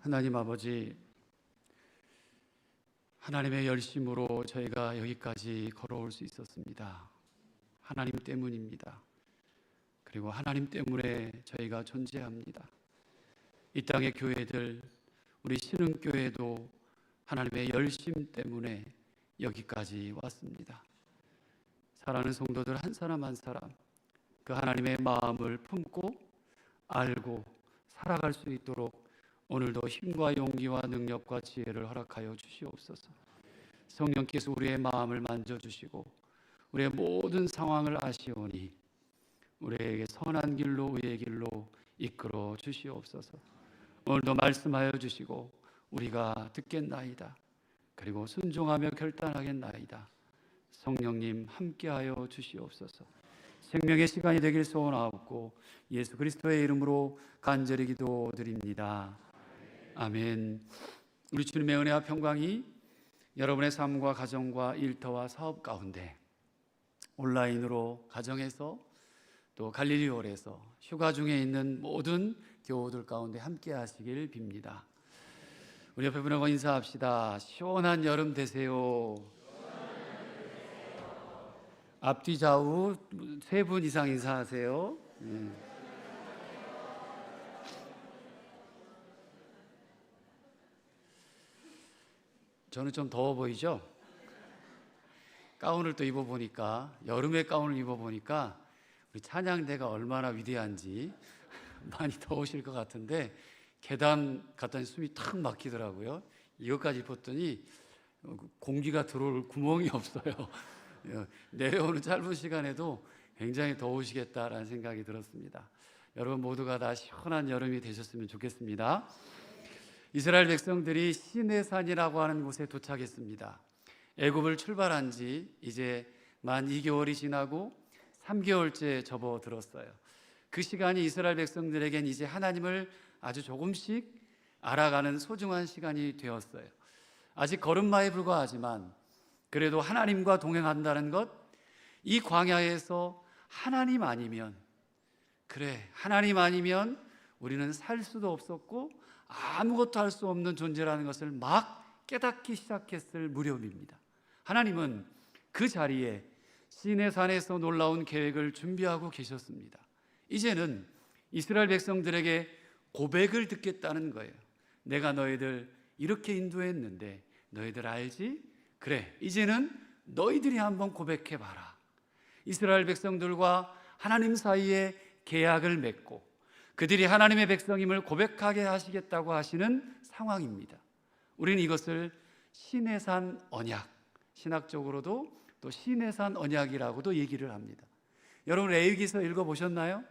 하나님 아버지, 하나님의 열심으로 저희가 여기까지 걸어올 수 있었습니다. 하나님 때문입니다. 그리고 하나님 때문에 저희가 존재합니다. 이 땅의 교회들, 우리 신흥교회도 하나님의 열심 때문에 여기까지 왔습니다. 사랑하는 성도들 한 사람 한 사람, 그 하나님의 마음을 품고 알고 살아갈 수 있도록 오늘도 힘과 용기와 능력과 지혜를 허락하여 주시옵소서. 성령께서 우리의 마음을 만져주시고 우리의 모든 상황을 아시오니 우리에게 선한 길로 의의 길로 이끌어 주시옵소서. 오늘도 말씀하여 주시고 우리가 듣겠나이다. 그리고 순종하며 결단하겠나이다. 성령님 함께하여 주시옵소서. 생명의 시간이 되길 소원하옵고 예수 그리스도의 이름으로 간절히 기도드립니다. 아멘. 우리 주님의 은혜와 평강이 여러분의 삶과 가정과 일터와 사업 가운데 온라인으로 가정에서 또 갈릴리홀에서 휴가 중에 있는 모든 교우들 가운데 함께 하시길 빕니다. 우리 옆에 분하고 인사합시다. 시원한 여름 되세요. 앞뒤 좌우 3분 이상 인사하세요. 저는 좀 더워 보이죠? 가운을 또 입어보니까, 여름의 가운을 입어보니까 우리 찬양대가 얼마나 위대한지 많이 더우실 것 같은데 계단 갔더니 숨이 탁 막히더라고요. 이것까지 입었더니 공기가 들어올 구멍이 없어요. 내려오는 짧은 시간에도 굉장히 더우시겠다라는 생각이 들었습니다. 여러분 모두가 다 시원한 여름이 되셨으면 좋겠습니다. 이스라엘 백성들이 시내산이라고 하는 곳에 도착했습니다. 애굽을 출발한 지 이제 만 2개월이 지나고 3개월째 접어들었어요. 그 시간이 이스라엘 백성들에겐 이제 하나님을 아주 조금씩 알아가는 소중한 시간이 되었어요. 아직 걸음마에 불과하지만 그래도 하나님과 동행한다는 것, 이 광야에서 하나님 아니면, 그래, 하나님 아니면 우리는 살 수도 없었고 아무것도 할 수 없는 존재라는 것을 막 깨닫기 시작했을 무렵입니다. 하나님은 그 자리에 시내산에서 놀라운 계획을 준비하고 계셨습니다. 이제는 이스라엘 백성들에게 고백을 듣겠다는 거예요. 내가 너희들 이렇게 인도했는데 너희들 알지? 그래, 이제는 너희들이 한번 고백해봐라. 이스라엘 백성들과 하나님 사이에 계약을 맺고 그들이 하나님의 백성임을 고백하게 하시겠다고 하시는 상황입니다. 우리는 이것을 시내산 언약, 신학적으로도 또 시내산 언약이라고도 얘기를 합니다. 여러분 레위기서 읽어보셨나요?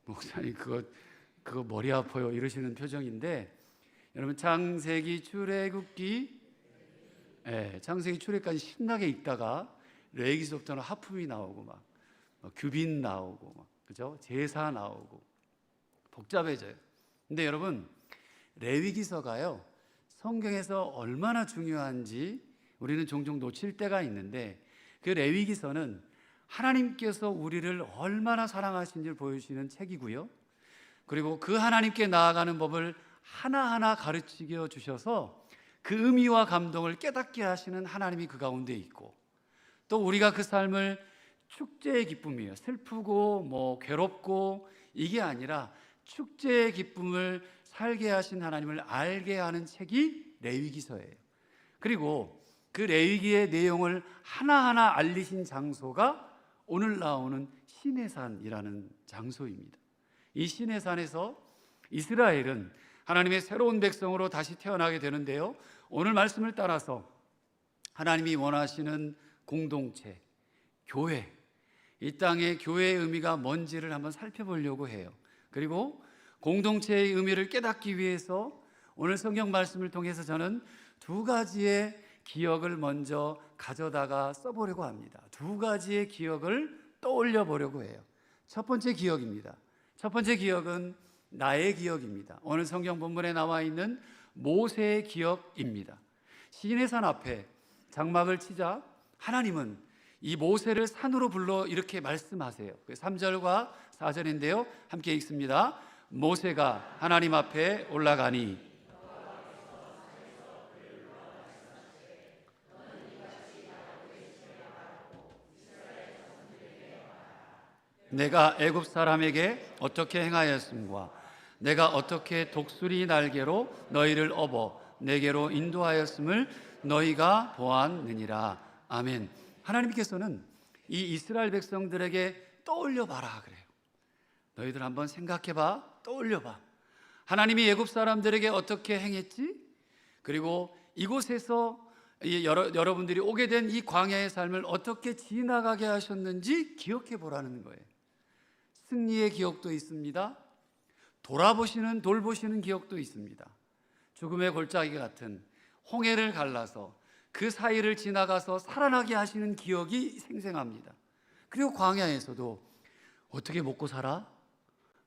목사님 그거 머리 아파요 이러시는 표정인데, 여러분 창세기 출애굽기, 창세기 출애까지 신나게 읽다가 레위기서부터는 하품이 나오고 막 규빈 나오고 막, 그죠? 제사 나오고 복잡해져요. 근데 여러분 레위기서가요 성경에서 얼마나 중요한지 우리는 종종 놓칠 때가 있는데, 그 레위기서는 하나님께서 우리를 얼마나 사랑하신지를 보여주시는 책이고요, 그리고 그 하나님께 나아가는 법을 하나하나 가르치게 주셔서 그 의미와 감동을 깨닫게 하시는 하나님이 그 가운데 있고, 또 우리가 그 삶을 축제의 기쁨이에요. 슬프고 괴롭고 이게 아니라 축제의 기쁨을 살게 하신 하나님을 알게 하는 책이 레위기서예요. 그리고 그 레위기의 내용을 하나하나 알리신 장소가 오늘 나오는 시내산이라는 장소입니다. 이 시내산에서 이스라엘은 하나님의 새로운 백성으로 다시 태어나게 되는데요, 오늘 말씀을 따라서 하나님이 원하시는 공동체, 교회, 이 땅의 교회의 의미가 뭔지를 한번 살펴보려고 해요. 그리고 공동체의 의미를 깨닫기 위해서 오늘 성경 말씀을 통해서 저는 2가지의 기억을 먼저 가져다가 써보려고 합니다. 2가지의 기억을 떠올려 보려고 해요. 첫 번째 기억입니다. 첫 번째 기억은 나의 기억입니다. 오늘 성경 본문에 나와 있는 모세의 기억입니다. 시내산 앞에 장막을 치자 하나님은 이 모세를 산으로 불러 이렇게 말씀하세요. 3절과 4절인데요 함께 읽습니다. 모세가 하나님 앞에 올라가니 내가 애굽 사람에게 어떻게 행하였음과 내가 어떻게 독수리 날개로 너희를 업어 내게로 인도하였음을 너희가 보았느니라. 아멘. 하나님께서는 이 이스라엘 백성들에게 떠올려 봐라 그래요. 너희들 한번 생각해 봐. 떠올려 봐. 하나님이 애굽 사람들에게 어떻게 행했지? 그리고 이곳에서 여러분들이 오게 된 이 광야의 삶을 어떻게 지나가게 하셨는지 기억해 보라는 거예요. 승리의 기억도 있습니다. 돌보시는 기억도 있습니다. 죽음의 골짜기 같은 홍해를 갈라서 그 사이를 지나가서 살아나게 하시는 기억이 생생합니다. 그리고 광야에서도 어떻게 먹고 살아?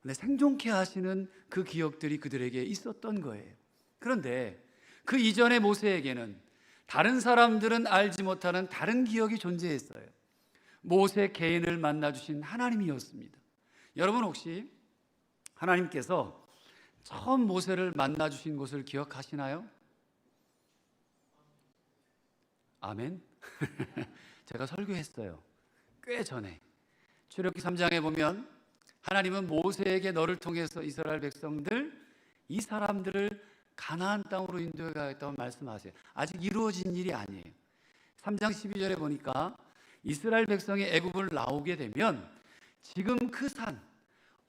근데 생존케 하시는 그 기억들이 그들에게 있었던 거예요. 그런데 그 이전의 모세에게는 다른 사람들은 알지 못하는 다른 기억이 존재했어요. 모세 개인을 만나주신 하나님이었습니다. 여러분 혹시 하나님께서 처음 모세를 만나주신 곳을 기억하시나요? 아멘. 제가 설교했어요. 꽤 전에. 출애굽기 3장에 보면 하나님은 모세에게 너를 통해서 이스라엘 백성들 이 사람들을 가나안 땅으로 인도해 가겠다고 말씀하세요. 아직 이루어진 일이 아니에요. 3장 12절에 보니까 이스라엘 백성이 애굽을 나오게 되면 지금 그 산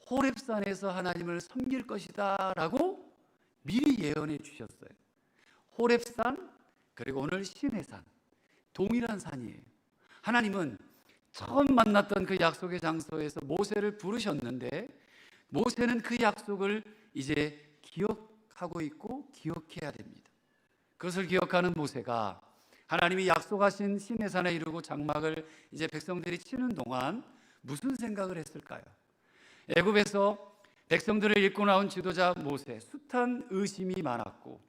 호렙산에서 하나님을 섬길 것이다 라고 미리 예언해 주셨어요. 호렙산 그리고 오늘 시내산 동일한 산이에요. 하나님은 처음 만났던 그 약속의 장소에서 모세를 부르셨는데 모세는 그 약속을 이제 기억하고 있고 기억해야 됩니다. 그것을 기억하는 모세가 하나님이 약속하신 시내산에 이르고 장막을 이제 백성들이 치는 동안 무슨 생각을 했을까요? 애굽에서 백성들을 이끌고 나온 지도자 모세, 숱한 의심이 많았고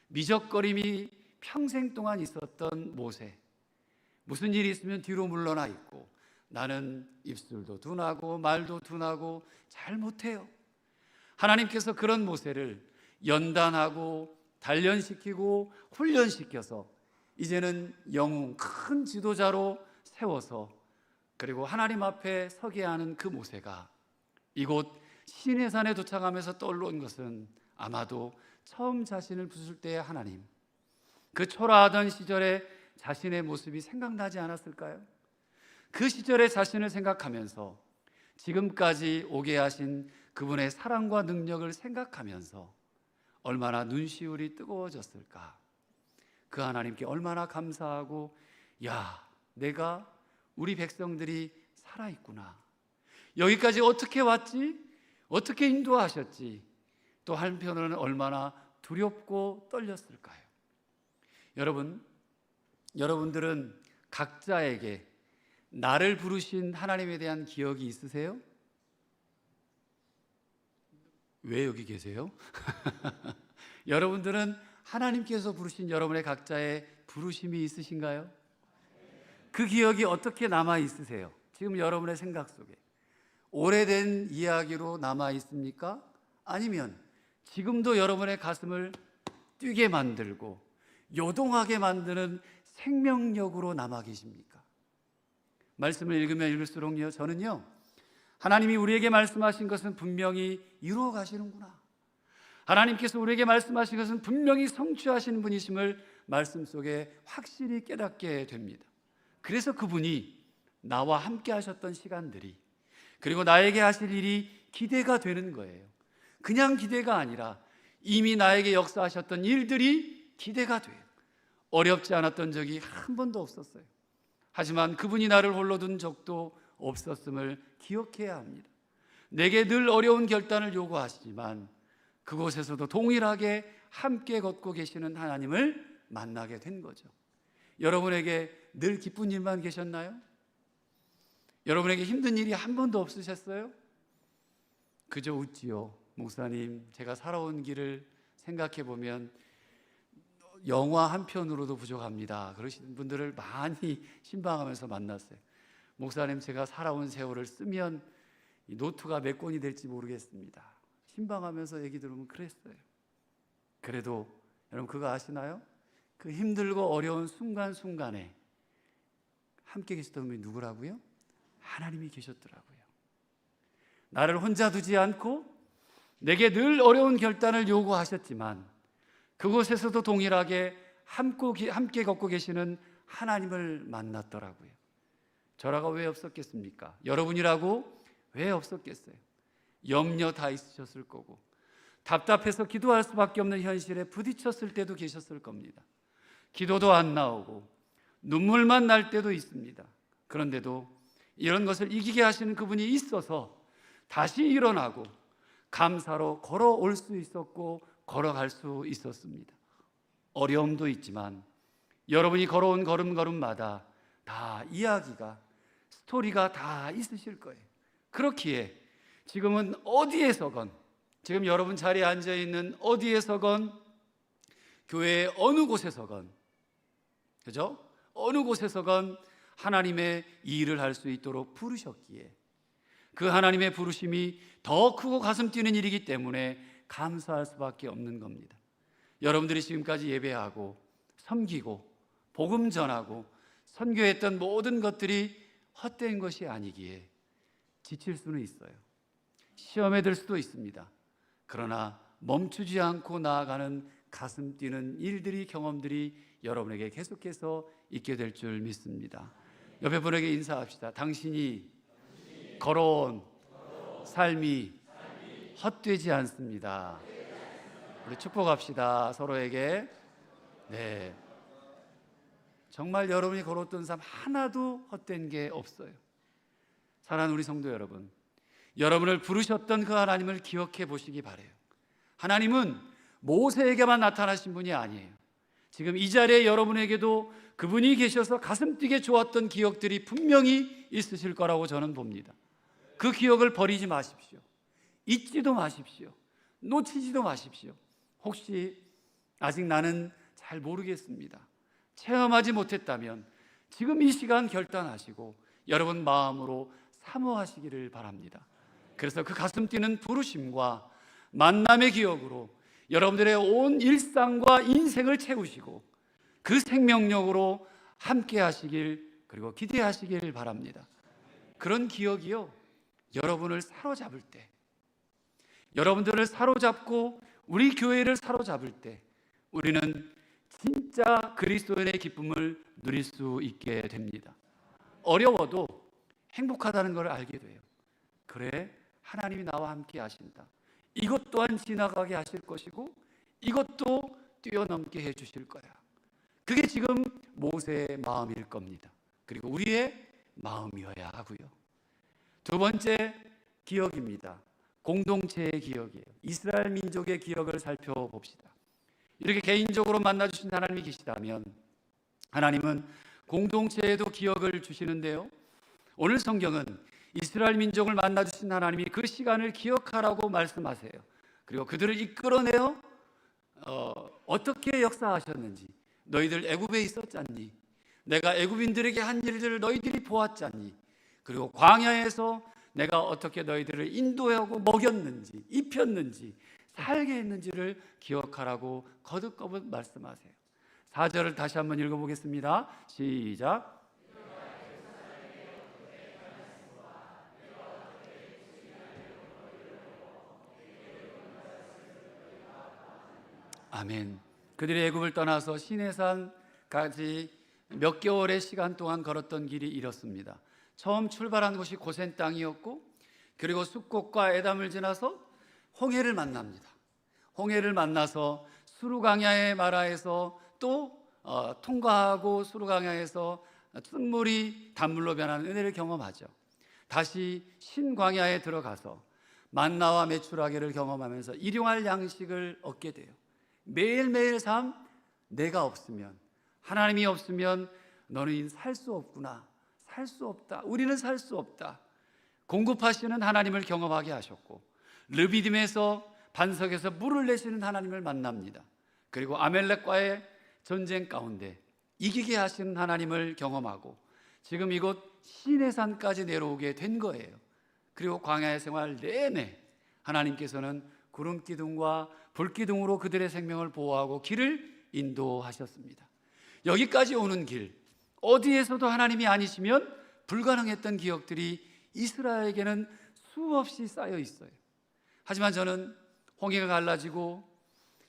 미적거림이 평생 동안 있었던 모세, 무슨 일이 있으면 뒤로 물러나 있고 나는 입술도 둔하고 말도 둔하고 잘 못해요. 하나님께서 그런 모세를 연단하고 단련시키고 훈련시켜서 이제는 영웅 큰 지도자로 세워서 그리고 하나님 앞에 서게 하는 그 모세가 이곳 시내산에 도착하면서 떠올린 것은 아마도 처음 자신을 부술 때의 하나님, 그 초라하던 시절에 자신의 모습이 생각나지 않았을까요? 그 시절의 자신을 생각하면서 지금까지 오게 하신 그분의 사랑과 능력을 생각하면서 얼마나 눈시울이 뜨거워졌을까. 그 하나님께 얼마나 감사하고 야, 내가 우리 백성들이 살아있구나. 여기까지 어떻게 왔지? 어떻게 인도하셨지? 또 한편으로는 얼마나 두렵고 떨렸을까요? 여러분들은 각자에게 나를 부르신 하나님에 대한 기억이 있으세요? 왜 여기 계세요? 여러분들은 하나님께서 부르신 여러분의 각자의 부르심이 있으신가요? 그 기억이 어떻게 남아 있으세요? 지금 여러분의 생각 속에 오래된 이야기로 남아 있습니까? 아니면 지금도 여러분의 가슴을 뛰게 만들고 요동하게 만드는 생명력으로 남아 계십니까? 말씀을 읽으면 읽을수록요, 저는요, 하나님이 우리에게 말씀하신 것은 분명히 이루어 가시는구나. 하나님께서 우리에게 말씀하신 것은 분명히 성취하시는 분이심을 말씀 속에 확실히 깨닫게 됩니다. 그래서 그분이 나와 함께 하셨던 시간들이 그리고 나에게 하실 일이 기대가 되는 거예요. 그냥 기대가 아니라 이미 나에게 역사하셨던 일들이 기대가 돼요. 어렵지 않았던 적이 한 번도 없었어요. 하지만 그분이 나를 홀로 둔 적도 없었음을 기억해야 합니다. 내게 늘 어려운 결단을 요구하시지만 그곳에서도 동일하게 함께 걷고 계시는 하나님을 만나게 된 거죠. 여러분에게 늘 기쁜 일만 계셨나요? 여러분에게 힘든 일이 한 번도 없으셨어요? 그저 웃지요. 목사님, 제가 살아온 길을 생각해 보면 영화 한 편으로도 부족합니다. 그러시는 분들을 많이 신방하면서 만났어요. 목사님, 제가 살아온 세월을 쓰면 이 노트가 몇 권이 될지 모르겠습니다. 신방하면서 얘기 들으면 그랬어요. 그래도 여러분 그거 아시나요? 그 힘들고 어려운 순간순간에 함께 계셨던 분이 누구라고요? 하나님이 계셨더라고요. 나를 혼자 두지 않고 내게 늘 어려운 결단을 요구하셨지만 그곳에서도 동일하게 함께 걷고 계시는 하나님을 만났더라고요. 저라고 왜 없었겠습니까? 여러분이라고 왜 없었겠어요? 염려 다 있으셨을 거고 답답해서 기도할 수밖에 없는 현실에 부딪혔을 때도 계셨을 겁니다. 기도도 안 나오고 눈물만 날 때도 있습니다. 그런데도 이런 것을 이기게 하시는 그분이 있어서 다시 일어나고 감사로 걸어올 수 있었고 걸어갈 수 있었습니다. 어려움도 있지만 여러분이 걸어온 걸음걸음마다 다 이야기가, 스토리가 다 있으실 거예요. 그렇기에 지금은 어디에서건, 지금 여러분 자리에 앉아있는 어디에서건, 교회의 어느 곳에서건, 그죠? 어느 곳에서건 하나님의 일을 할 수 있도록 부르셨기에 그 하나님의 부르심이 더 크고 가슴 뛰는 일이기 때문에 감사할 수밖에 없는 겁니다. 여러분들이 지금까지 예배하고 섬기고 복음 전하고 선교했던 모든 것들이 헛된 것이 아니기에 지칠 수는 있어요. 시험에 들 수도 있습니다. 그러나 멈추지 않고 나아가는 가슴 뛰는 일들이, 경험들이 여러분에게 계속해서 있게 될 줄 믿습니다. 옆에 분에게 인사합시다. 당신이 걸어온 삶이 헛되지 않습니다. 우리 축복합시다. 서로에게. 네, 정말 여러분이 걸었던 삶 하나도 헛된 게 없어요. 사랑하는 우리 성도 여러분, 여러분을 부르셨던 그 하나님을 기억해 보시기 바라요. 하나님은 모세에게만 나타나신 분이 아니에요. 지금 이 자리에 여러분에게도 그분이 계셔서 가슴 뛰게 좋았던 기억들이 분명히 있으실 거라고 저는 봅니다. 그 기억을 버리지 마십시오. 잊지도 마십시오. 놓치지도 마십시오. 혹시 아직 나는 잘 모르겠습니다, 체험하지 못했다면 지금 이 시간 결단하시고 여러분 마음으로 사모하시기를 바랍니다. 그래서 그 가슴 뛰는 부르심과 만남의 기억으로 여러분들의 온 일상과 인생을 채우시고 그 생명력으로 함께 하시길, 그리고 기대하시길 바랍니다. 그런 기억이요, 여러분을 사로잡을 때, 여러분들을 사로잡고 우리 교회를 사로잡을 때 우리는 진짜 그리스도인의 기쁨을 누릴 수 있게 됩니다. 어려워도 행복하다는 걸 알게 돼요. 그래, 하나님이 나와 함께 하신다. 이것 또한 지나가게 하실 것이고 이것도 뛰어넘게 해 주실 거야. 그게 지금 모세의 마음일 겁니다. 그리고 우리의 마음이어야 하고요. 두 번째 기억입니다. 공동체의 기억이에요. 이스라엘 민족의 기억을 살펴봅시다. 이렇게 개인적으로 만나주신 하나님이 계시다면 하나님은 공동체에도 기억을 주시는데요, 오늘 성경은 이스라엘 민족을 만나주신 하나님이 그 시간을 기억하라고 말씀하세요. 그리고 그들을 이끌어내어 어떻게 역사하셨는지, 너희들 애굽에 있었잖니, 내가 애굽인들에게 한 일들을 너희들이 보았잖니, 그리고 광야에서 내가 어떻게 너희들을 인도하고 먹였는지, 입혔는지, 살게 했는지를 기억하라고 거듭거듭 말씀하세요. 4절을 다시 한번 읽어보겠습니다. 시작. 아멘. 그들이 애굽을 떠나서 시내산까지 몇 개월의 시간 동안 걸었던 길이 이렇습니다. 처음 출발한 곳이 고센 땅이었고, 그리고 숫꽃과 에담을 지나서 홍해를 만납니다. 홍해를 만나서 수르강야의 마라에서 또 통과하고 수르강야에서 쓴물이 단물로 변하는 은혜를 경험하죠. 다시 신광야에 들어가서 만나와 메추라기를 경험하면서 일용할 양식을 얻게 돼요. 매일매일 삶, 내가 없으면, 하나님이 없으면 너는 살 수 없구나, 살 수 없다, 우리는 살 수 없다, 공급하시는 하나님을 경험하게 하셨고, 르비딤에서 반석에서 물을 내시는 하나님을 만납니다. 그리고 아멜렉과의 전쟁 가운데 이기게 하시는 하나님을 경험하고 지금 이곳 시내산까지 내려오게 된 거예요. 그리고 광야의 생활 내내 하나님께서는 구름 기둥과 불 기둥으로 그들의 생명을 보호하고 길을 인도하셨습니다. 여기까지 오는 길, 어디에서도 하나님이 아니시면 불가능했던 기억들이 이스라엘에게는 수없이 쌓여 있어요. 하지만 저는 홍해가 갈라지고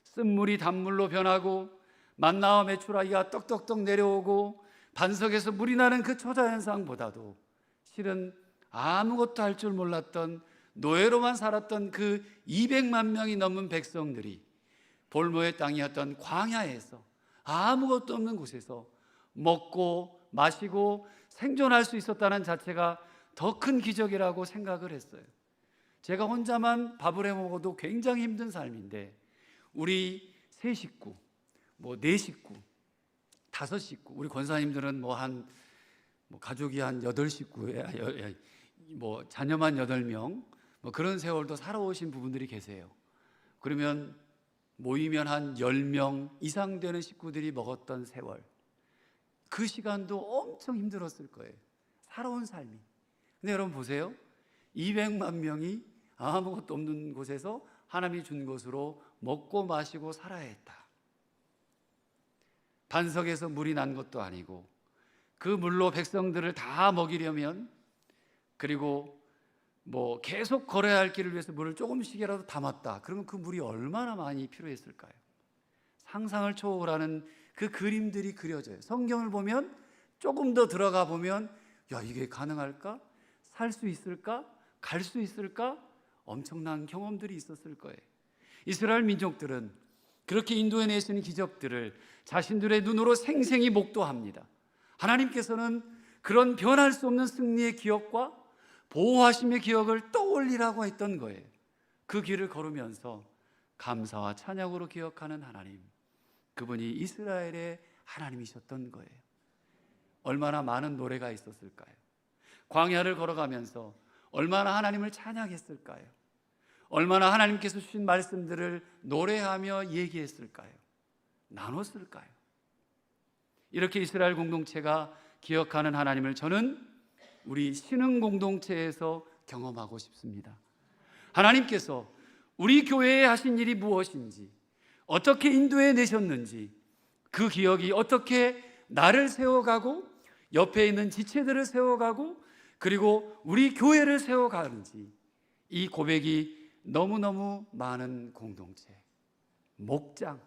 쓴물이 단물로 변하고 만나와 메추라기가 떡떡떡 내려오고 반석에서 물이 나는 그 초자연상보다도 실은 아무것도 할 줄 몰랐던 노예로만 살았던 그 200만 명이 넘은 백성들이 볼모의 땅이었던 광야에서 아무것도 없는 곳에서 먹고 마시고 생존할 수 있었다는 자체가 더 큰 기적이라고 생각을 했어요. 제가 혼자만 밥을 해 먹어도 굉장히 힘든 삶인데 우리 세 식구, 네 식구, 5식구, 우리 권사님들은 가족이 한 8식구에 자녀만 8명 그런 세월도 살아오신 부분들이 계세요. 그러면 모이면 한 10명 이상 되는 식구들이 먹었던 세월, 그 시간도 엄청 힘들었을 거예요. 살아온 삶이. 근데 여러분 보세요. 200만 명이 아무것도 없는 곳에서 하나님이 준 것으로 먹고 마시고 살아야 했다. 반석에서 물이 난 것도 아니고 그 물로 백성들을 다 먹이려면, 그리고 계속 걸어야 할 길을 위해서 물을 조금씩이라도 담았다. 그러면 그 물이 얼마나 많이 필요했을까요? 상상을 초월하는 그 그림들이 그려져요. 성경을 보면 조금 더 들어가 보면 이게 가능할까? 살 수 있을까? 갈 수 있을까? 엄청난 경험들이 있었을 거예요. 이스라엘 민족들은 그렇게 인도해 내시는 기적들을 자신들의 눈으로 생생히 목도합니다. 하나님께서는 그런 변할 수 없는 승리의 기억과 보호하심의 기억을 떠올리라고 했던 거예요. 그 길을 걸으면서 감사와 찬양으로 기억하는 하나님, 그분이 이스라엘의 하나님이셨던 거예요. 얼마나 많은 노래가 있었을까요? 광야를 걸어가면서 얼마나 하나님을 찬양했을까요? 얼마나 하나님께서 주신 말씀들을 노래하며 얘기했을까요? 나눴을까요? 이렇게 이스라엘 공동체가 기억하는 하나님을 저는 우리 신흥 공동체에서 경험하고 싶습니다. 하나님께서 우리 교회에 하신 일이 무엇인지, 어떻게 인도해 내셨는지, 그 기억이 어떻게 나를 세워가고 옆에 있는 지체들을 세워가고 그리고 우리 교회를 세워가는지, 이 고백이 너무너무 많은 공동체, 목장,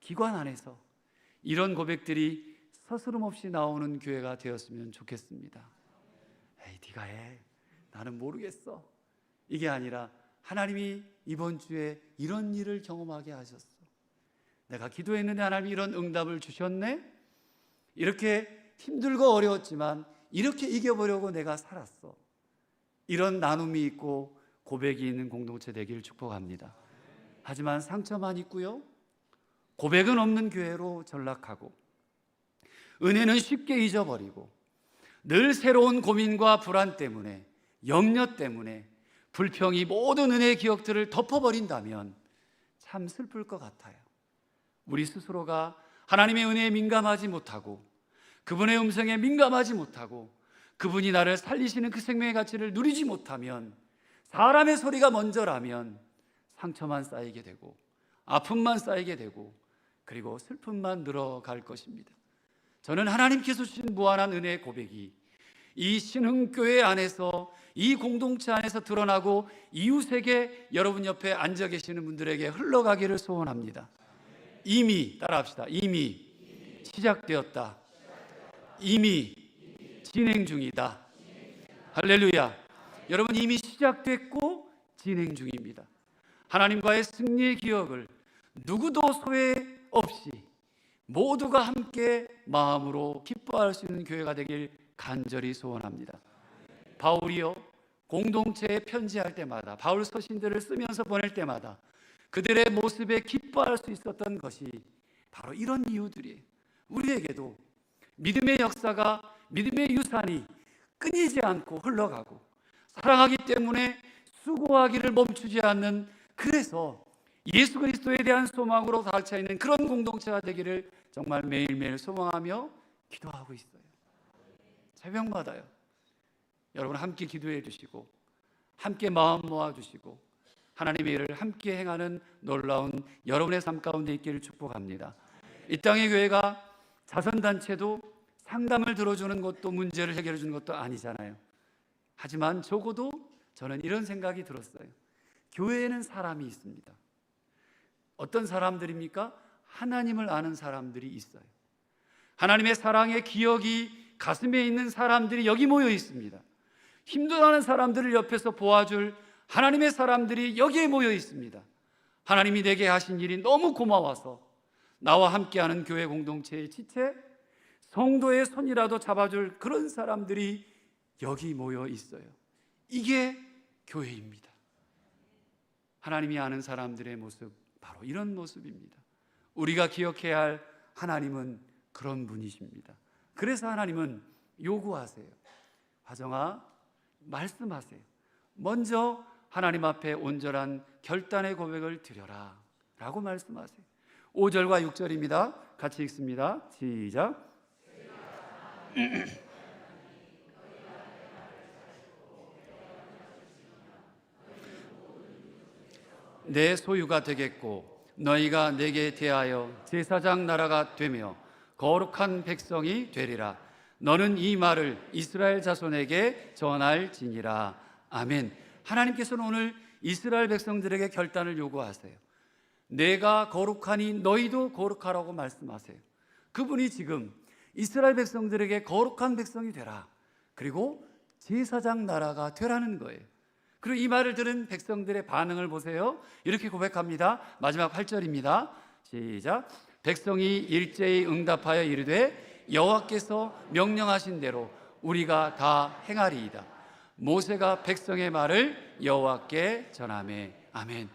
기관 안에서 이런 고백들이 서스럼 없이 나오는 교회가 되었으면 좋겠습니다. 에이, 네가 해, 나는 모르겠어, 이게 아니라 하나님이 이번 주에 이런 일을 경험하게 하셨어, 내가 기도했는데 하나님이 이런 응답을 주셨네, 이렇게 힘들고 어려웠지만 이렇게 이겨보려고 내가 살았어, 이런 나눔이 있고 고백이 있는 공동체 되기를 축복합니다. 하지만 상처만 있고요, 고백은 없는 교회로 전락하고 은혜는 쉽게 잊어버리고 늘 새로운 고민과 불안 때문에, 염려 때문에 불평이 모든 은혜의 기억들을 덮어버린다면 참 슬플 것 같아요. 우리 스스로가 하나님의 은혜에 민감하지 못하고 그분의 음성에 민감하지 못하고 그분이 나를 살리시는 그 생명의 가치를 누리지 못하면, 사람의 소리가 먼저라면 상처만 쌓이게 되고 아픔만 쌓이게 되고 그리고 슬픔만 늘어갈 것입니다. 저는 하나님께서 주신 무한한 은혜의 고백이 이 신흥교회 안에서, 이 공동체 안에서 드러나고 이웃에게, 여러분 옆에 앉아 계시는 분들에게 흘러가기를 소원합니다. 이미, 따라합시다. 이미 시작되었다. 이미 진행 중이다. 할렐루야. 여러분, 이미 시작됐고 진행 중입니다. 하나님과의 승리의 기억을 누구도 소외 없이 모두가 함께 마음으로 기뻐할 수 있는 교회가 되길 간절히 소원합니다. 바울이요, 공동체에 편지할 때마다, 바울 서신들을 쓰면서 보낼 때마다 그들의 모습에 기뻐할 수 있었던 것이 바로 이런 이유들이에요. 우리에게도 믿음의 역사가, 믿음의 유산이 끊이지 않고 흘러가고 사랑하기 때문에 수고하기를 멈추지 않는, 그래서 예수 그리스도에 대한 소망으로 가득 차 있는 그런 공동체가 되기를 정말 매일매일 소망하며 기도하고 있어요. 새벽마다요. 여러분 함께 기도해 주시고 함께 마음 모아 주시고 하나님의 일을 함께 행하는 놀라운 여러분의 삶 가운데 있기를 축복합니다. 이 땅의 교회가 자선단체도 상담을 들어주는 것도 문제를 해결해 주는 것도 아니잖아요. 하지만 적어도 저는 이런 생각이 들었어요. 교회에는 사람이 있습니다. 어떤 사람들입니까? 하나님을 아는 사람들이 있어요. 하나님의 사랑의 기억이 가슴에 있는 사람들이 여기 모여 있습니다. 힘들어하는 사람들을 옆에서 도와줄 하나님의 사람들이 여기에 모여 있습니다. 하나님이 내게 하신 일이 너무 고마워서 나와 함께하는 교회 공동체의 지체, 성도의 손이라도 잡아줄 그런 사람들이 여기 모여 있어요. 이게 교회입니다. 하나님이 아는 사람들의 모습, 바로 이런 모습입니다. 우리가 기억해야 할 하나님은 그런 분이십니다. 그래서 하나님은 요구하세요. 화정아, 말씀하세요. 먼저 하나님 앞에 온전한 결단의 고백을 드려라 라고 말씀하세요. 5절과 6절입니다. 같이 읽습니다. 시작. 내 소유가 되겠고 너희가 내게 대하여 제사장 나라가 되며 거룩한 백성이 되리라. 너는 이 말을 이스라엘 자손에게 전할지니라. 아멘. 하나님께서는 오늘 이스라엘 백성들에게 결단을 요구하세요. 내가 거룩하니 너희도 거룩하라고 말씀하세요. 그분이 지금 이스라엘 백성들에게 거룩한 백성이 되라, 그리고 제사장 나라가 되라는 거예요. 그리고 이 말을 들은 백성들의 반응을 보세요. 이렇게 고백합니다. 마지막 8절입니다. 시작. 백성이 일제히 응답하여 이르되 여호와께서 명령하신 대로 우리가 다 행하리이다. 모세가 백성의 말을 여호와께 전하매. 아멘.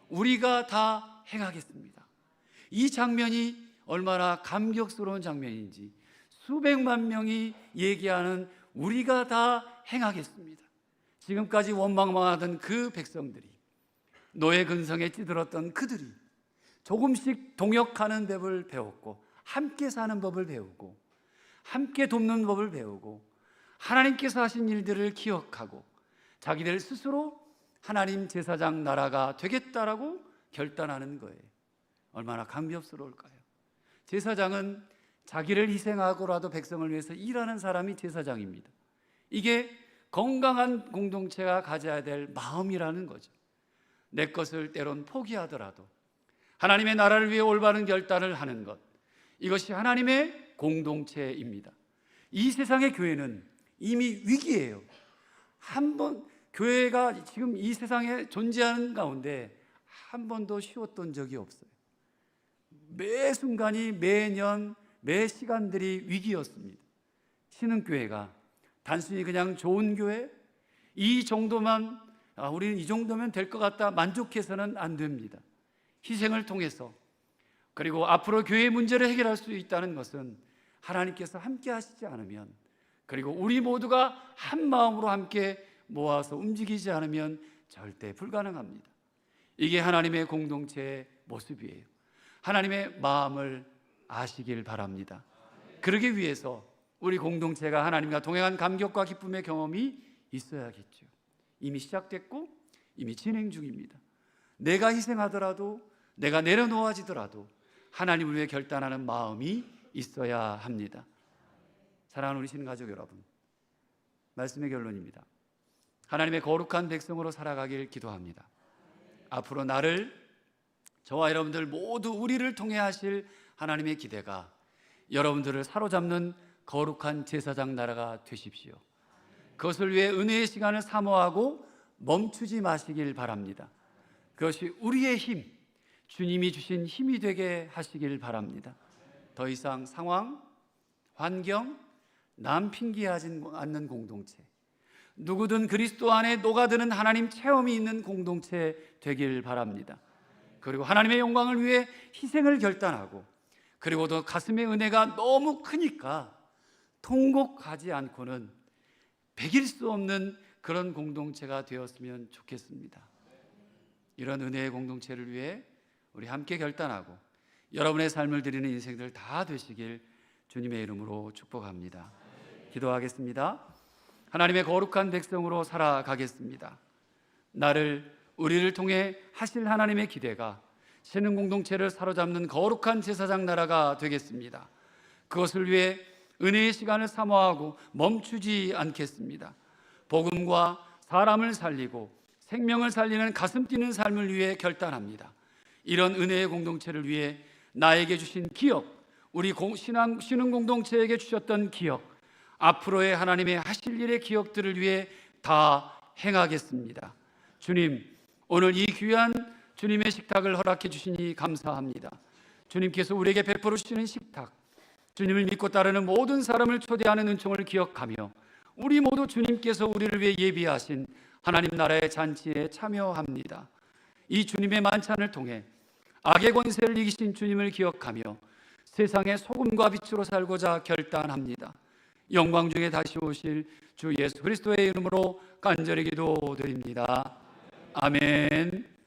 우리가 다 행하겠습니다. 이 장면이 얼마나 감격스러운 장면인지 수백만 명이 얘기하는 우리가 다 행하겠습니다. 지금까지 원망하던 그 백성들이, 노예 근성에 찌들었던 그들이 조금씩 동역하는 법을 배웠고, 함께 사는 법을 배우고, 함께 돕는 법을 배우고, 하나님께서 하신 일들을 기억하고 자기들 스스로 하나님 제사장 나라가 되겠다라고 결단하는 거예요. 얼마나 감격스러울까요? 제사장은 자기를 희생하고라도 백성을 위해서 일하는 사람이 제사장입니다. 이게 건강한 공동체가 가져야 될 마음이라는 거죠. 내 것을 때론 포기하더라도 하나님의 나라를 위해 올바른 결단을 하는 것, 이것이 하나님의 공동체입니다. 이 세상의 교회는 이미 위기예요. 한번 교회가 지금 이 세상에 존재하는 가운데 한 번도 쉬웠던 적이 없어요. 매 순간이, 매년, 매 시간들이 위기였습니다. 신흥교회가 단순히 그냥 좋은 교회, 이 정도만, 우리는 이 정도면 될 것 같다 만족해서는 안 됩니다. 희생을 통해서, 그리고 앞으로 교회의 문제를 해결할 수 있다는 것은 하나님께서 함께 하시지 않으면, 그리고 우리 모두가 한 마음으로 함께 모아서 움직이지 않으면 절대 불가능합니다. 이게 하나님의 공동체의 모습이에요. 하나님의 마음을 아시길 바랍니다. 그러기 위해서 우리 공동체가 하나님과 동행한 감격과 기쁨의 경험이 있어야겠죠. 이미 시작됐고 이미 진행 중입니다. 내가 희생하더라도, 내가 내려놓아지더라도 하나님을 위해 결단하는 마음이 있어야 합니다. 사랑하는 우리 신가족 여러분, 말씀의 결론입니다. 하나님의 거룩한 백성으로 살아가길 기도합니다. 앞으로 나를, 저와 여러분들 모두 우리를 통해 하실 하나님의 기대가 여러분들을 사로잡는 거룩한 제사장 나라가 되십시오. 그것을 위해 은혜의 시간을 사모하고 멈추지 마시길 바랍니다. 그것이 우리의 힘, 주님이 주신 힘이 되게 하시길 바랍니다. 더 이상 상황, 환경, 남 핑계하지 않는 공동체, 누구든 그리스도 안에 녹아드는 하나님 체험이 있는 공동체 되길 바랍니다. 그리고 하나님의 영광을 위해 희생을 결단하고, 그리고 또 가슴의 은혜가 너무 크니까 통곡하지 않고는 배길 수 없는 그런 공동체가 되었으면 좋겠습니다. 이런 은혜의 공동체를 위해 우리 함께 결단하고 여러분의 삶을 드리는 인생들 다 되시길 주님의 이름으로 축복합니다. 기도하겠습니다. 하나님의 거룩한 백성으로 살아가겠습니다. 나를 우리를 통해 하실 하나님의 기대가 신흥 공동체를 사로잡는 거룩한 제사장 나라가 되겠습니다. 그것을 위해 은혜의 시간을 사모하고 멈추지 않겠습니다. 복음과 사람을 살리고 생명을 살리는 가슴 뛰는 삶을 위해 결단합니다. 이런 은혜의 공동체를 위해 나에게 주신 기억, 우리 신흥 공동체에게 주셨던 기억, 앞으로의 하나님의 하실 일의 기억들을 위해 다 행하겠습니다. 주님, 오늘 이 귀한 주님의 식탁을 허락해 주시니 감사합니다. 주님께서 우리에게 베풀어 주시는 식탁, 주님을 믿고 따르는 모든 사람을 초대하는 은총을 기억하며 우리 모두 주님께서 우리를 위해 예비하신 하나님 나라의 잔치에 참여합니다. 이 주님의 만찬을 통해 악의 권세를 이기신 주님을 기억하며 세상의 소금과 빛으로 살고자 결단합니다. 영광 중에 다시 오실 주 예수 그리스도의 이름으로 간절히 기도드립니다. 아멘.